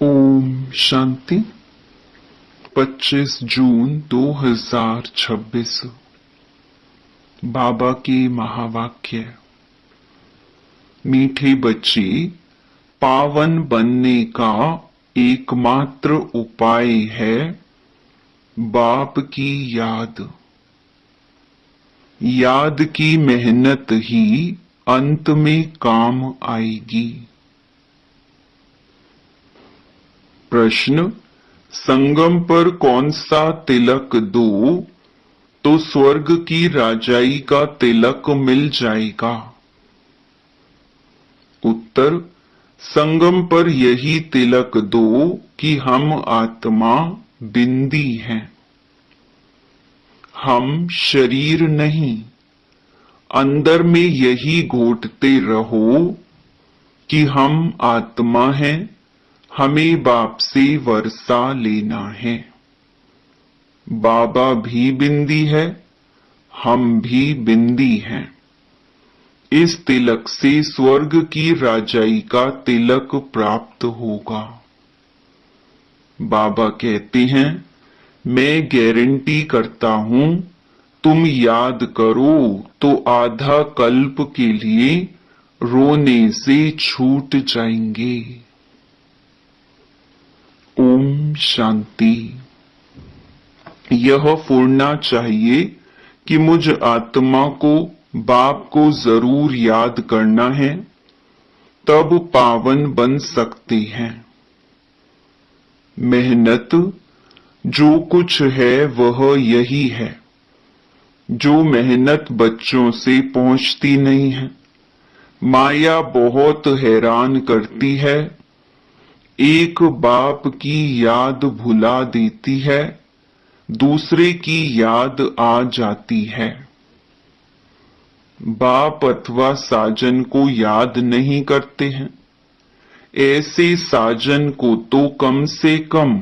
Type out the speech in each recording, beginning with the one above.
ओम शांति। 25 जून 2026। बाबा के महावाक्य। मीठे बच्चे, पावन बनने का एकमात्र उपाय है बाप की याद। याद की मेहनत ही अंत में काम आएगी। प्रश्न: संगम पर कौन सा तिलक दो तो स्वर्ग की राजाई का तिलक मिल जाएगा? उत्तर: संगम पर यही तिलक दो कि हम आत्मा बिंदी हैं, हम शरीर नहीं। अंदर में यही घोटते रहो कि हम आत्मा हैं, हमें बाप से वर्षा लेना है। बाबा भी बिंदी है, हम भी बिंदी हैं। इस तिलक से स्वर्ग की राजाई का तिलक प्राप्त होगा। बाबा कहते हैं, मैं गारंटी करता हूं, तुम याद करो तो आधा कल्प के लिए रोने से छूट जाएंगे। ओम शांति। यह फूरना चाहिए कि मुझ आत्मा को बाप को जरूर याद करना है, तब पावन बन सकते हैं। मेहनत जो कुछ है वह यही है। जो मेहनत बच्चों से पहुंचती नहीं है। माया बहुत हैरान करती है। एक बाप की याद भुला देती है, दूसरे की याद आ जाती है। बाप अथवा साजन को याद नहीं करते हैं। ऐसे साजन को तो कम से कम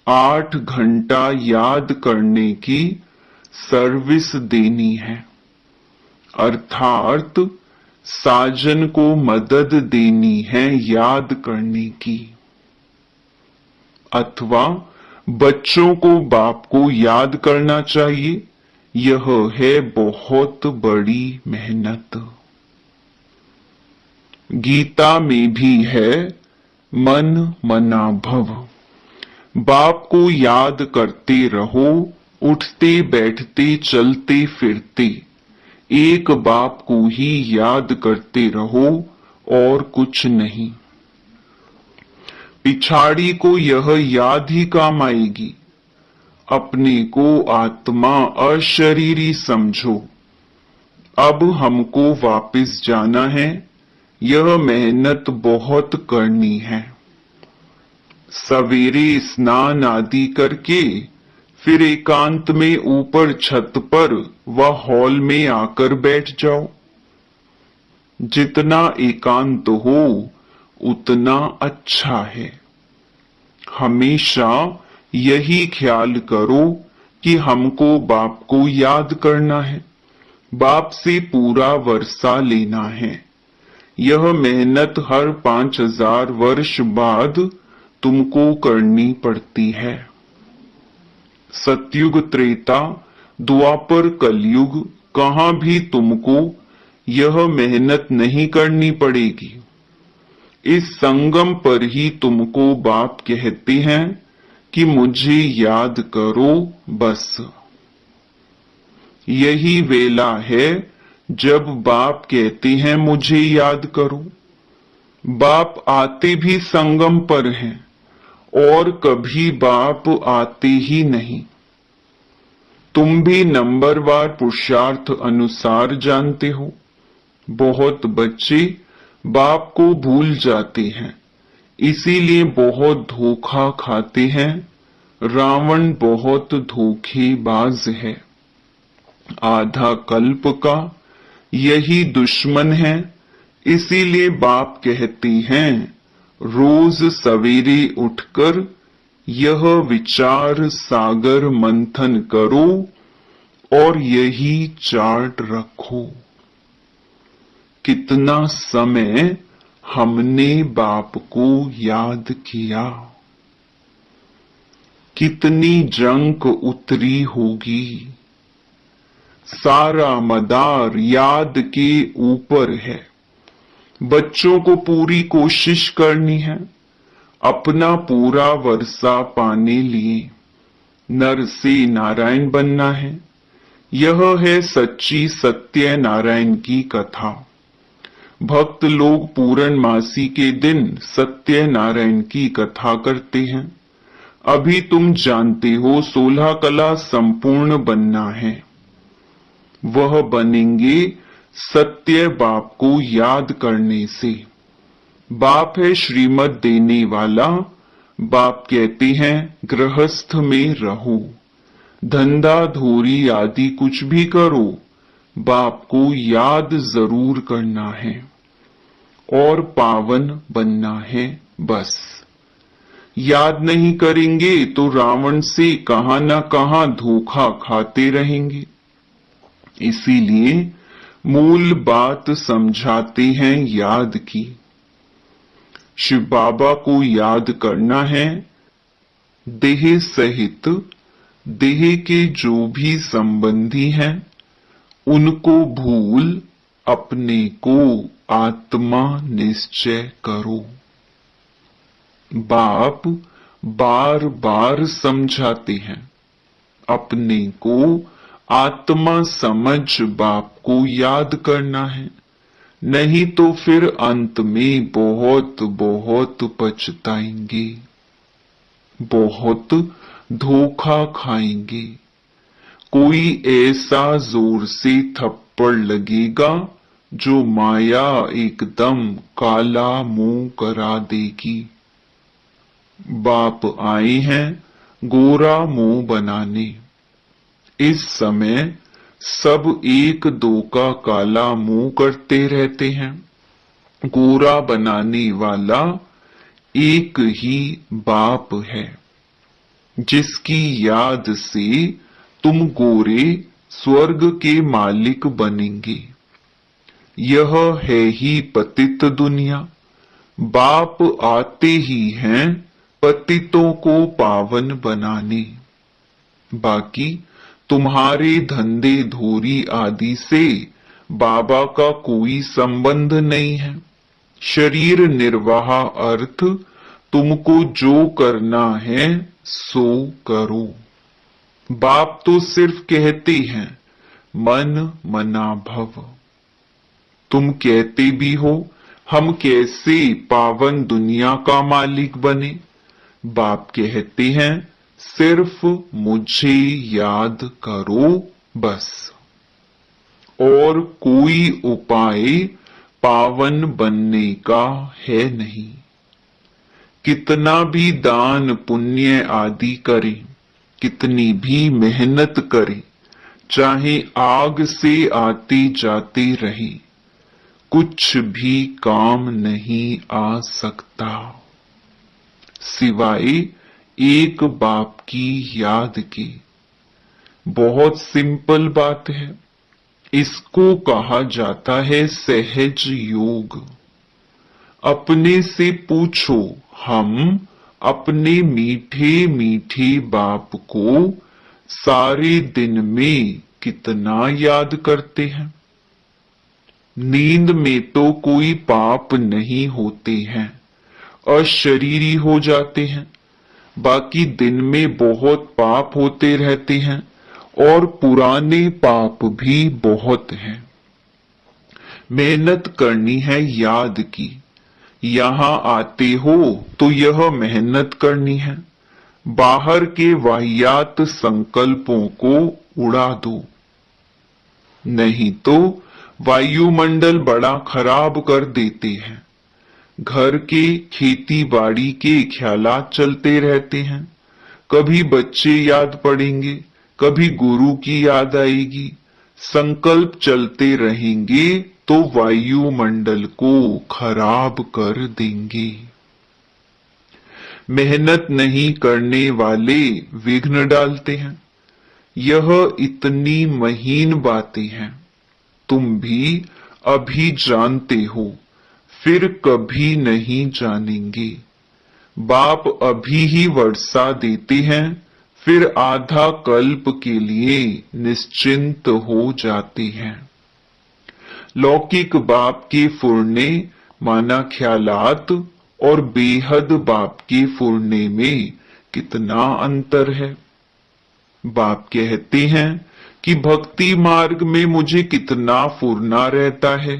8 घंटा याद करने की सर्विस देनी है, अर्थात साजन को मदद देनी है याद करने की। अथवा बच्चों को बाप को याद करना चाहिए। यह है बहुत बड़ी मेहनत। गीता में भी है, मन मना भव। बाप को याद करते रहो, उठते बैठते चलते फिरते एक बाप को ही याद करते रहो और कुछ नहीं। पिछाड़ी को यह याद ही काम आएगी। अपने को आत्मा अशरीरी समझो। अब हमको वापस जाना है। यह मेहनत बहुत करनी है। सवेरे स्नान आदि करके फिर एकांत में ऊपर छत पर व हॉल में आकर बैठ जाओ। जितना एकांत हो उतना अच्छा है। हमेशा यही ख्याल करो कि हमको बाप को याद करना है, बाप से पूरा वर्षा लेना है। यह मेहनत हर 5000 वर्ष बाद तुमको करनी पड़ती है। सतयुग, त्रेता, द्वापर, कलयुग कहां भी तुमको यह मेहनत नहीं करनी पड़ेगी। इस संगम पर ही तुमको बाप कहते हैं कि मुझे याद करो बस। यही वेला है जब बाप कहते हैं मुझे याद करो। बाप आते भी संगम पर हैं और कभी बाप आते ही नहीं। तुम भी नंबरवार पुरुषार्थ अनुसार जानते हो। बहुत बच्चे बाप को भूल जाते हैं, इसीलिए बहुत धोखा खाते हैं। रावण बहुत धोखेबाज है। आधा कल्प का यही दुश्मन है। इसीलिए बाप कहते हैं, रोज सवेरे उठकर यह विचार सागर मंथन करो और यही चार्ट रखो। कितना समय हमने बाप को याद किया। कितनी जंक उतरी होगी। सारा मदार याद के ऊपर है। बच्चों को पूरी कोशिश करनी है, अपना पूरा वर्षा पाने लिए नर से नारायण बनना है। यह है सच्ची सत्य नारायण की कथा। भक्त लोग पूर्णमासी के दिन सत्य नारायण की कथा करते हैं। अभी तुम जानते हो 16 कला संपूर्ण बनना है। वह बनेंगे सत्य बाप को याद करने से। बाप है श्रीमत देने वाला। बाप कहते हैं गृहस्थ में रहो, धंधा धूरी आदि कुछ भी करो, बाप को याद जरूर करना है और पावन बनना है। बस याद नहीं करेंगे तो रावण से कहां न कहां धोखा खाते रहेंगे। इसीलिए मूल बात समझाते हैं याद की। शिव बाबा को याद करना है। देह सहित देह के जो भी संबंधी हैं उनको भूल अपने को आत्मा निश्चय करो। बाप बार बार समझाते हैं, अपने को आत्मा समझ बाप को याद करना है, नहीं तो फिर अंत में बहुत बहुत पछताएंगे, बहुत धोखा खाएंगे। कोई ऐसा जोर से थप्पड़ लगेगा जो माया एकदम काला मुंह करा देगी। बाप आए हैं गोरा मुंह बनाने। इस समय सब एक दो का काला मुंह करते रहते हैं। गोरा बनाने वाला एक ही बाप है, जिसकी याद से तुम गोरे स्वर्ग के मालिक बनेंगे। यह है ही पतित दुनिया। बाप आते ही हैं पतितों को पावन बनाने। बाकी तुम्हारे धंधे धोरी आदि से बाबा का कोई संबंध नहीं है। शरीर निर्वाह अर्थ तुमको जो करना है सो करो। बाप तो सिर्फ कहते हैं मन मना भव। तुम कहते भी हो हम कैसे पावन दुनिया का मालिक बने। बाप कहते हैं सिर्फ मुझे याद करो बस, और कोई उपाय पावन बनने का है नहीं। कितना भी दान पुण्य आदि करें, कितनी भी मेहनत करें, चाहे आग से आते जाते रहे, कुछ भी काम नहीं आ सकता सिवाय एक बाप की याद के। बहुत सिंपल बात है। इसको कहा जाता है सहज योग। अपने से पूछो, हम अपने मीठे मीठे बाप को सारे दिन में कितना याद करते हैं। नींद में तो कोई पाप नहीं होते हैं, अशरीरी हो जाते हैं। बाकी दिन में बहुत पाप होते रहते हैं और पुराने पाप भी बहुत हैं। मेहनत करनी है याद की। यहां आते हो तो यह मेहनत करनी है। बाहर के वाहियात संकल्पों को उड़ा दो, नहीं तो वायुमंडल बड़ा खराब कर देते हैं। घर के खेती बाड़ी के ख्यालात चलते रहते हैं। कभी बच्चे याद पड़ेंगे, कभी गुरु की याद आएगी। संकल्प चलते रहेंगे तो वायुमंडल को खराब कर देंगे। मेहनत नहीं करने वाले विघ्न डालते हैं। यह इतनी महीन बातें हैं, तुम भी अभी जानते हो, फिर कभी नहीं जानेंगे। बाप अभी ही वर्षा देते हैं, फिर आधा कल्प के लिए निश्चिंत हो जाते हैं। लौकिक बाप के फुरने माना ख्यालात और बेहद बाप के फुरने में कितना अंतर है। बाप कहते हैं कि भक्ति मार्ग में मुझे कितना फुरना रहता है,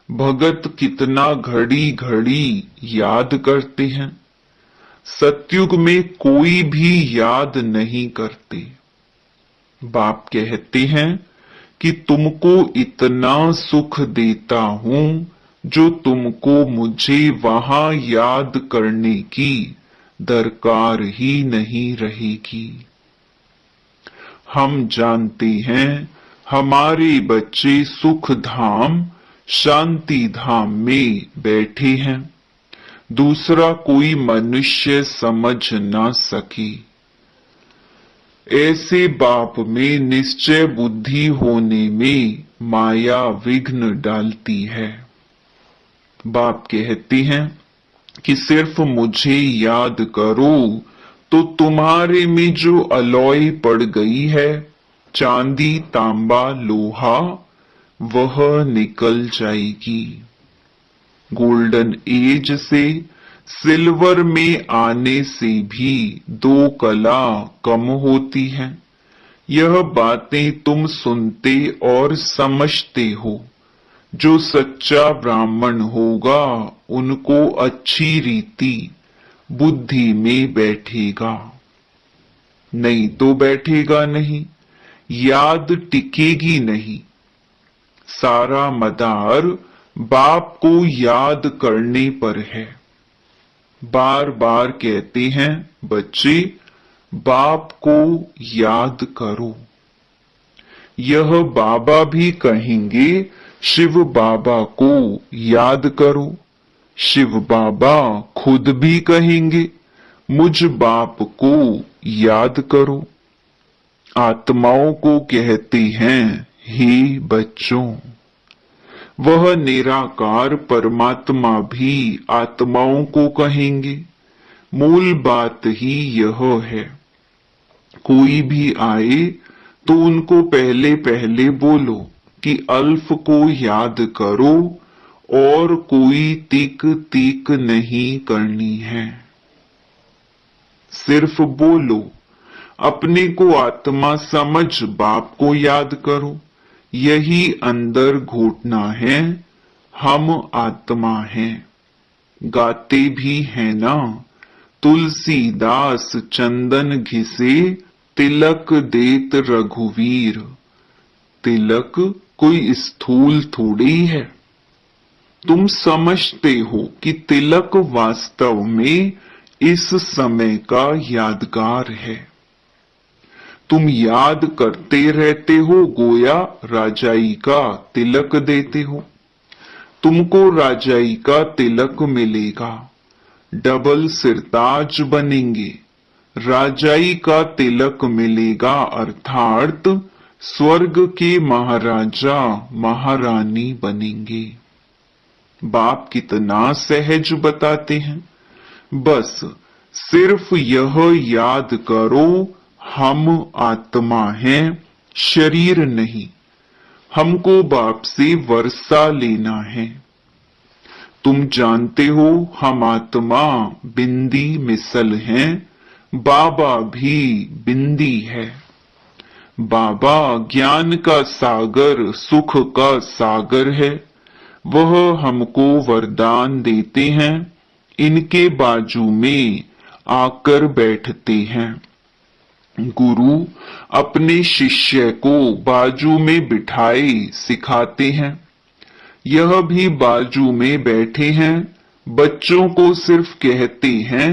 भगत कितना घड़ी घड़ी याद करते हैं। सतयुग में कोई भी याद नहीं करते। बाप कहते हैं कि तुमको इतना सुख देता हूं जो तुमको मुझे वहां याद करने की दरकार ही नहीं रहेगी। हम जानते हैं हमारे बच्चे सुख धाम शांति धाम में बैठे हैं, दूसरा कोई मनुष्य समझ ना सके। ऐसे बाप में निश्चय बुद्धि होने में माया विघ्न डालती है। बाप कहते हैं कि सिर्फ मुझे याद करो तो तुम्हारे में जो अलॉय पड़ गई है, चांदी तांबा लोहा, वह निकल जाएगी। गोल्डन एज से सिल्वर में आने से भी 2 कला कम होती है। यह बातें तुम सुनते और समझते हो। जो सच्चा ब्राह्मण होगा उनको अच्छी रीति बुद्धि में बैठेगा, नहीं तो बैठेगा नहीं, याद टिकेगी नहीं। सारा मदार बाप को याद करने पर है। बार बार कहते हैं बच्चे बाप को याद करो। यह बाबा भी कहेंगे शिव बाबा को याद करो। शिव बाबा खुद भी कहेंगे मुझ बाप को याद करो। आत्माओं को कहते हैं हे बच्चों। वह निराकार परमात्मा भी आत्माओं को कहेंगे। मूल बात ही यह है। कोई भी आए तो उनको पहले पहले बोलो कि अल्फ को याद करो और कोई तिक तिक नहीं करनी है। सिर्फ बोलो, अपने को आत्मा समझ बाप को याद करो। यही अंदर घुटना है, हम आत्मा हैं। गाते भी है ना, तुलसीदास चंदन घिसे तिलक देत रघुवीर। तिलक कोई स्थूल थोड़ी है। तुम समझते हो कि तिलक वास्तव में इस समय का यादगार है। तुम याद करते रहते हो, गोया राजाई का तिलक देते हो। तुमको राजाई का तिलक मिलेगा, डबल सिरताज बनेंगे। राजाई का तिलक मिलेगा अर्थात स्वर्ग के महाराजा महारानी बनेंगे। बाप कितना सहज बताते हैं। बस सिर्फ यह याद करो हम आत्मा हैं, शरीर नहीं। हमको बाप से वर्षा लेना है। तुम जानते हो हम आत्मा बिंदी मिसल हैं, बाबा भी बिंदी है। बाबा ज्ञान का सागर सुख का सागर है। वह हमको वरदान देते हैं, इनके बाजू में आकर बैठते हैं। गुरु अपने शिष्य को बाजू में बिठाए सिखाते हैं। यह भी बाजू में बैठे हैं, बच्चों को सिर्फ कहते हैं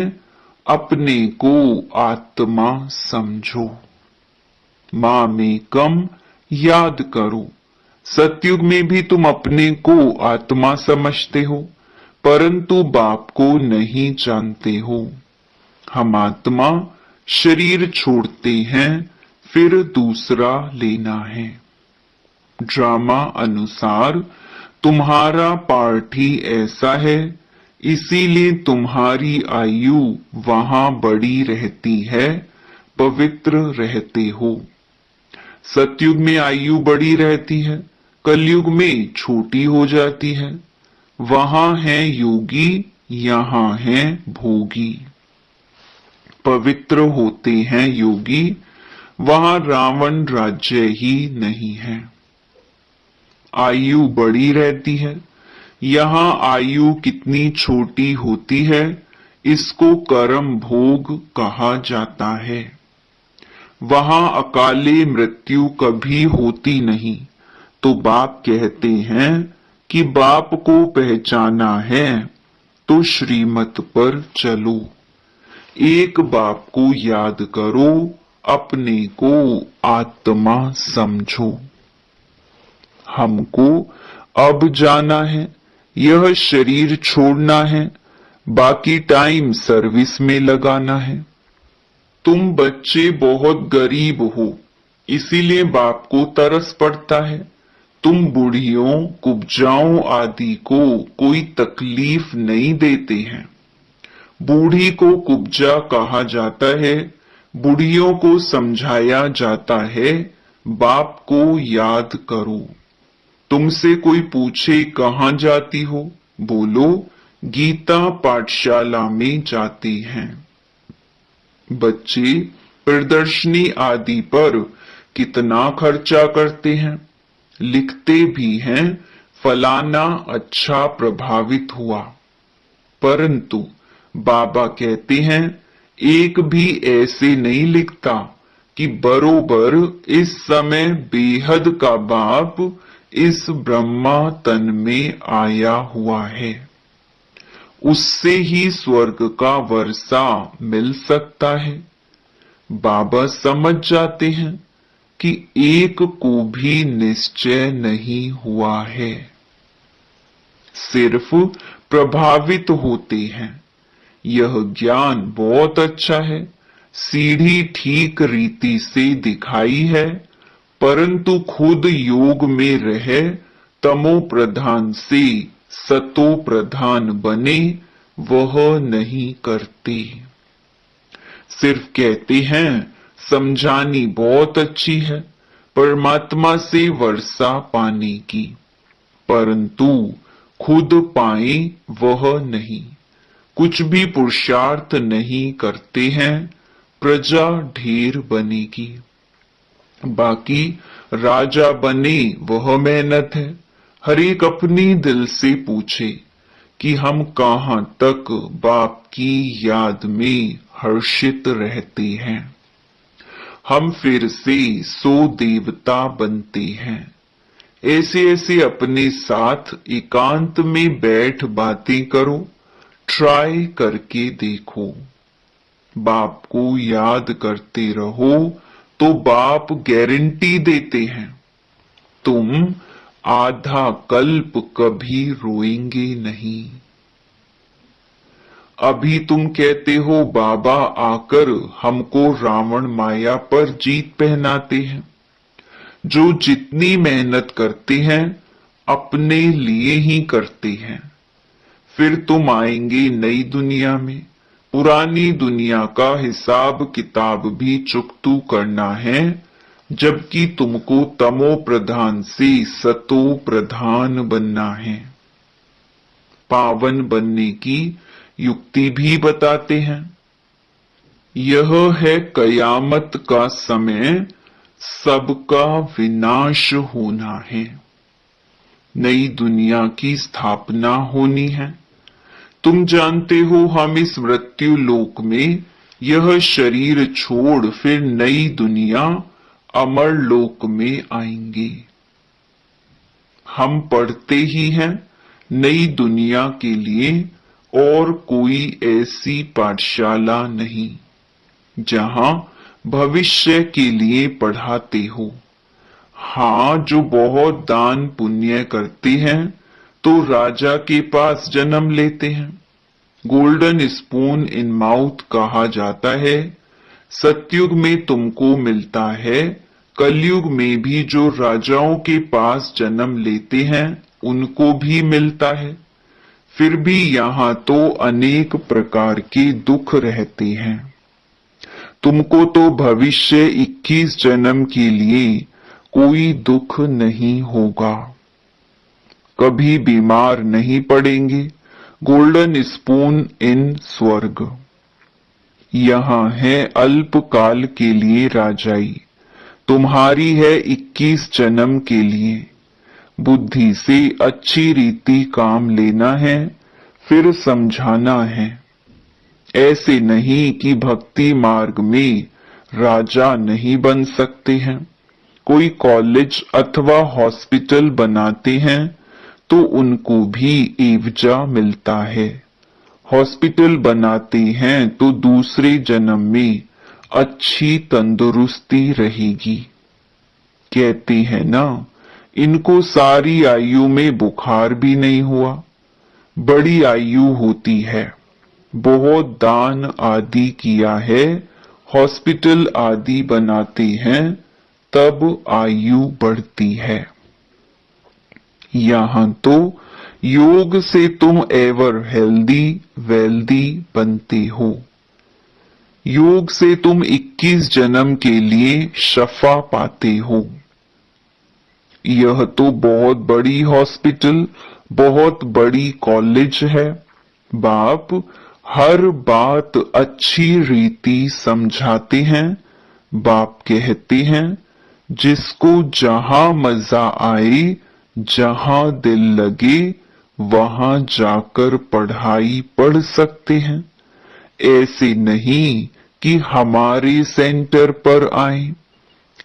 अपने को आत्मा समझो। मां में कम याद करो। सतयुग में भी तुम अपने को आत्मा समझते हो, परंतु बाप को नहीं जानते हो। हम आत्मा शरीर छोड़ते हैं, फिर दूसरा लेना है। ड्रामा अनुसार तुम्हारा पार्ट ही ऐसा है, इसीलिए तुम्हारी आयु वहां बड़ी रहती है, पवित्र रहते हो। सतयुग में आयु बड़ी रहती है, कलयुग में छोटी हो जाती है। वहां है योगी, यहां है भोगी। पवित्र होते हैं योगी, वहां रावण राज्य ही नहीं है। आयु बड़ी रहती है, यहां आयु कितनी छोटी होती है, इसको कर्म भोग कहा जाता है। वहां अकाले मृत्यु कभी होती नहीं, तो बाप कहते हैं कि बाप को पहचाना है तो श्रीमत पर चलो। एक बाप को याद करो, अपने को आत्मा समझो। हमको अब जाना है, यह शरीर छोड़ना है, बाकी टाइम सर्विस में लगाना है। तुम बच्चे बहुत गरीब हो, इसीलिए बाप को तरस पड़ता है। तुम बूढ़ियों कुब्जाओं आदि को कोई तकलीफ नहीं देते हैं। बूढ़ी को कुब्जा कहा जाता है, बूढ़ियों को समझाया जाता है बाप को याद करो। तुमसे कोई पूछे कहाँ जाती हो, बोलो गीता पाठशाला में जाती हैं। बच्चे प्रदर्शनी आदि पर कितना खर्चा करते हैं, लिखते भी हैं फलाना अच्छा प्रभावित हुआ, परंतु बाबा कहते हैं एक भी ऐसे नहीं लिखता कि बरोबर इस समय बेहद का बाप इस ब्रह्मा तन में आया हुआ है, उससे ही स्वर्ग का वर्षा मिल सकता है। बाबा समझ जाते हैं कि एक को भी निश्चय नहीं हुआ है, सिर्फ प्रभावित होते हैं। यह ज्ञान बहुत अच्छा है, सीढ़ी ठीक रीति से दिखाई है, परंतु खुद योग में रहे तमो प्रधान से सतो प्रधान बने वह नहीं करते। सिर्फ कहते हैं समझानी बहुत अच्छी है परमात्मा से वर्षा पाने की, परंतु खुद पाए वह नहीं, कुछ भी पुरुषार्थ नहीं करते हैं, प्रजा ढेर बनेगी। बाकी राजा बने वह मेहनत है। हर एक अपनी दिल से पूछे कि हम कहां तक बाप की याद में हर्षित रहते हैं। हम फिर से सो देवता बनते हैं। ऐसे ऐसे अपने साथ एकांत में बैठ बातें करो, ट्राई करके देखो। बाप को याद करते रहो तो बाप गारंटी देते हैं तुम आधा कल्प कभी रोएंगे नहीं। अभी तुम कहते हो बाबा आकर हमको रावण माया पर जीत पहनाते हैं। जो जितनी मेहनत करते हैं अपने लिए ही करते हैं। फिर तुम आएंगे नई दुनिया में, पुरानी दुनिया का हिसाब किताब भी चुकतू करना है, जबकि तुमको तमो प्रधान से सतो प्रधान बनना है। पावन बनने की युक्ति भी बताते हैं। यह है कयामत का समय, सबका विनाश होना है, नई दुनिया की स्थापना होनी है। तुम जानते हो हम इस मृत्यु लोक में यह शरीर छोड़ फिर नई दुनिया अमर लोक में आएंगे। हम पढ़ते ही हैं नई दुनिया के लिए और कोई ऐसी पाठशाला नहीं जहां भविष्य के लिए पढ़ाते हो। हाँ, जो बहुत दान पुण्य करते हैं तो राजा के पास जन्म लेते हैं। गोल्डन स्पून इन माउथ कहा जाता है। सतयुग में तुमको मिलता है, कलयुग में भी जो राजाओं के पास जन्म लेते हैं उनको भी मिलता है। फिर भी यहाँ तो अनेक प्रकार के दुख रहते हैं। तुमको तो भविष्य 21 जन्म के लिए कोई दुख नहीं होगा, कभी बीमार नहीं पड़ेंगे। गोल्डन स्पून इन स्वर्ग। यहाँ है अल्पकाल के लिए राजाई, तुम्हारी है 21 जन्म के लिए। बुद्धि से अच्छी रीति काम लेना है, फिर समझाना है। ऐसे नहीं कि भक्ति मार्ग में राजा नहीं बन सकते हैं। कोई कॉलेज अथवा हॉस्पिटल बनाते हैं तो उनको भी एवजा मिलता है। हॉस्पिटल बनाते हैं तो दूसरे जन्म में अच्छी तंदुरुस्ती रहेगी। कहते हैं ना, इनको सारी आयु में बुखार भी नहीं हुआ। बड़ी आयु होती है, बहुत दान आदि किया है, हॉस्पिटल आदि बनाते हैं, तब आयु बढ़ती है। यहाँ तो योग से तुम एवर हेल्दी वेल्दी बनते हो। योग से तुम 21 जन्म के लिए शफा पाते हो। यह तो बहुत बड़ी हॉस्पिटल, बहुत बड़ी कॉलेज है। बाप हर बात अच्छी रीति समझाते हैं। बाप कहते हैं, जिसको जहां मजा आए, जहां दिल लगे, वहां जाकर पढ़ाई पढ़ सकते हैं। ऐसे नहीं कि हमारे सेंटर पर आए,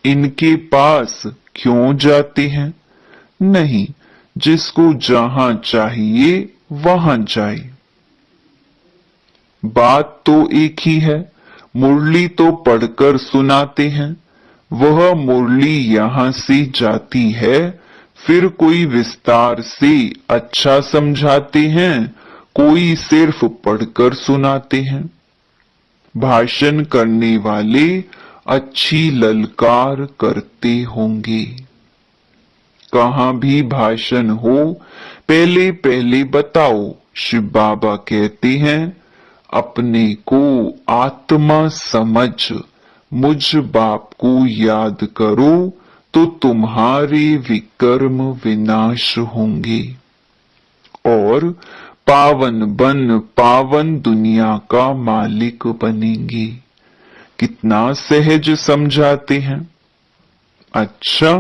इनके पास क्यों जाते हैं। नहीं, जिसको जहां चाहिए वहां जाए। बात तो एक ही है, मुरली तो पढ़कर सुनाते हैं। वह मुरली यहां से जाती है, फिर कोई विस्तार से अच्छा समझाते हैं, कोई सिर्फ पढ़कर सुनाते हैं। भाषण करने वाले अच्छी ललकार करते होंगे। कहां भी भाषण हो, पहले पहले बताओ। शिव बाबा कहते हैं, अपने को आत्मा समझ मुझ बाप को याद करो तो तुम्हारे विकर्म विनाश होंगे और पावन बन पावन दुनिया का मालिक बनेंगे। कितना सहज समझाते हैं। अच्छा,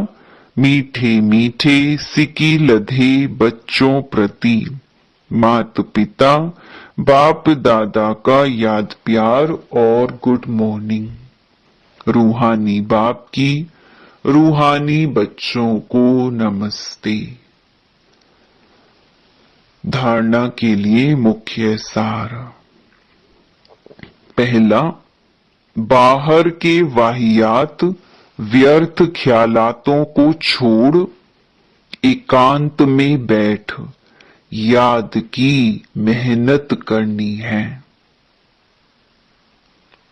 मीठे मीठे सिकी लधे बच्चों प्रति मात पिता बाप दादा का याद प्यार और गुड मॉर्निंग। रूहानी बाप की रूहानी बच्चों को नमस्ते। धारणा के लिए मुख्य सार। पहला, बाहर के वाहियात व्यर्थ ख्यालातों को छोड़ एकांत में बैठ याद की मेहनत करनी है।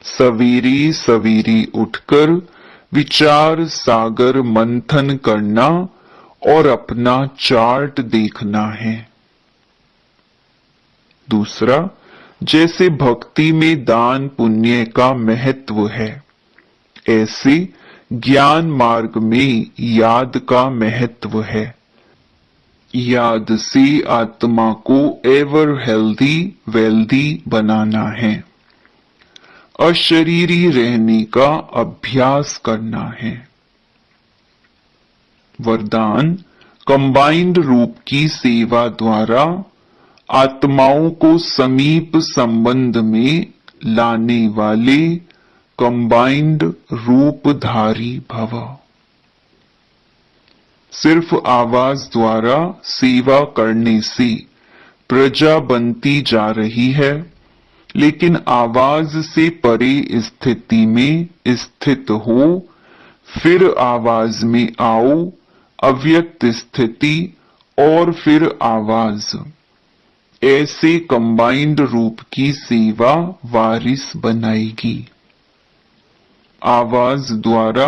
सवेरे सवेरे उठकर विचार सागर मंथन करना और अपना चार्ट देखना है। दूसरा, जैसे भक्ति में दान पुण्य का महत्व है, ऐसे ज्ञान मार्ग में याद का महत्व है। याद से आत्मा को एवर हेल्दी वेल्दी बनाना है। अशरीरी रहने का अभ्यास करना है। वरदान, कंबाइंड रूप की सेवा द्वारा आत्माओं को समीप संबंध में लाने वाले कंबाइंड रूपधारी भव। सिर्फ आवाज द्वारा सेवा करने से प्रजा बनती जा रही है, लेकिन आवाज से परे स्थिति में स्थित हो, फिर आवाज में आओ, अव्यक्त स्थिति और फिर आवाज। ऐसे कंबाइंड रूप की सेवा वारिस बनाएगी। आवाज द्वारा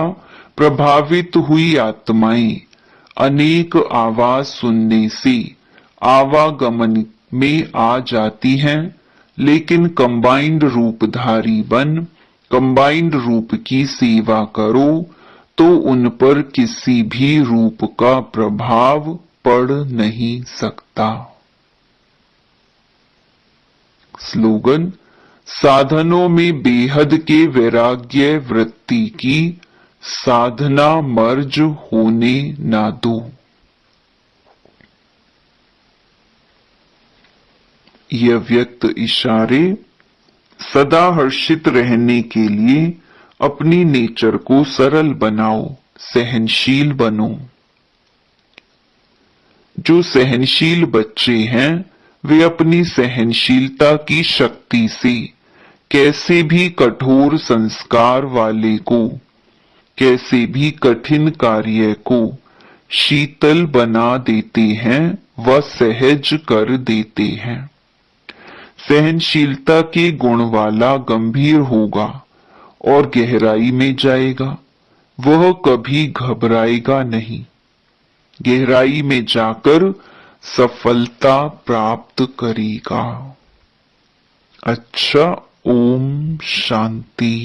प्रभावित हुई आत्माएं अनेक आवाज सुनने से आवागमन में आ जाती हैं, लेकिन कंबाइंड रूपधारी बन कंबाइंड रूप की सेवा करो तो उन पर किसी भी रूप का प्रभाव पड़ नहीं सकता। स्लोगन: साधनों में बेहद के वैराग्य वृत्ति की साधना मर्ज होने ना दो। यह व्यक्त इशारे सदा हर्षित रहने के लिए अपनी नेचर को सरल बनाओ, सहनशील बनो। जो सहनशील बच्चे हैं वे अपनी सहनशीलता की शक्ति से कैसे भी कठोर संस्कार वाले को, कैसे भी कठिन कार्य को शीतल बना देते हैं व सहज कर देते हैं। सहनशीलता के गुण वाला गंभीर होगा और गहराई में जाएगा, वह कभी घबराएगा नहीं, गहराई में जाकर सफलता प्राप्त करेगा। अच्छा, ओम शांति।